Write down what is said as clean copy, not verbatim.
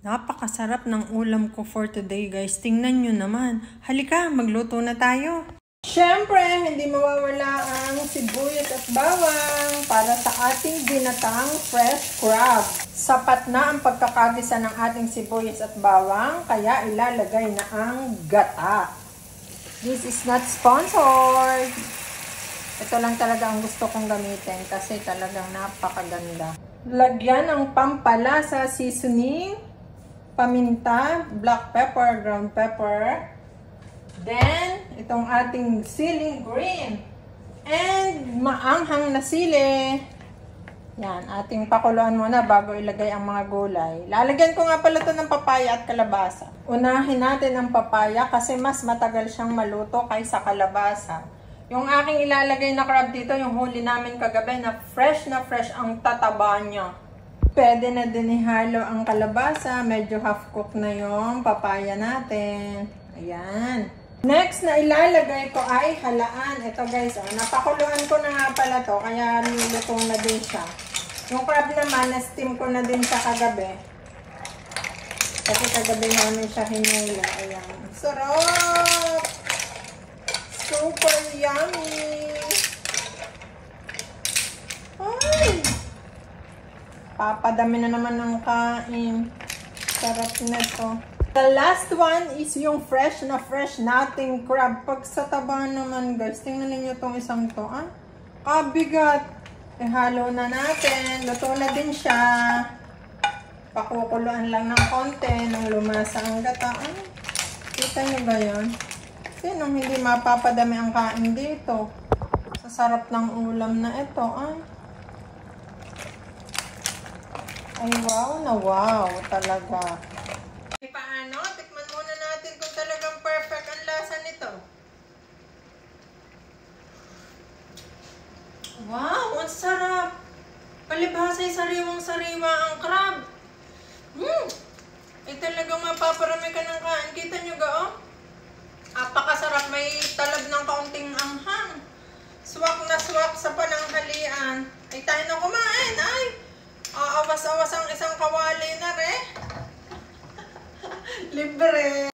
Napakasarap ng ulam ko for today, guys. Tingnan nyo naman. Halika, magluto na tayo. Siyempre, hindi mawawala ang sibuyas at bawang para sa ating ginatang fresh crab. Sapat na ang pagkakagisa ng ating sibuyas at bawang, kaya ilalagay na ang gata. This is not sponsored. Ito lang talaga ang gusto kong gamitin kasi talagang napakaganda. Lagyan ng pampalasa seasoning, paminta, black pepper, ground pepper. Then, itong ating siling green. And maanghang na sili. Yan, ating pakuluan muna bago ilagay ang mga gulay. Lalagyan ko nga pala ito ng papaya at kalabasa. Unahin natin ang papaya kasi mas matagal siyang maluto kaysa kalabasa. Yung aking ilalagay na crab dito, yung huli namin kagabi na fresh ang tataba niya. Pwede na din ihalo ang kalabasa. Medyo half cook na yung papaya natin. Ayan. Next na ilalagay ko ay halaan. Ito guys, napakuluan ko na nga pala to. Kaya niluto na din siya. Yung crab naman, na-steam ko na din siya kagabi. Kasi kagabi namin siya hinula. Ayan. Sarap! Super yummy! Ay! Papadami na naman ng kain. Sarap na to. The last one is yung fresh nating crab. Pag sa taba naman guys, tingnan niyo tong isang to. Kabigat. Ihalo na natin. Luto na din siya. Pakukuluan lang ng konti nang lumasa ang gata. Kita niyo ba yun? Sinong hindi mapapadami ang kain dito? Sa sarap ng ulam na ito. Ay wow na wow talaga. Paano? Tikman muna natin kung talagang perfect ang lasa nito. Wow, ang sarap! Palibhasa ay sariwang-sariwa ang crab. Talagang mapaparami ka ng kain. Kita nyo ga, oh? Apakasarap, may talab ng kaunting anghang. Swak na swak sa pananghalian. Ay tayo na kumain, ay! Aawas-awas ang isang kawali na re. Libre.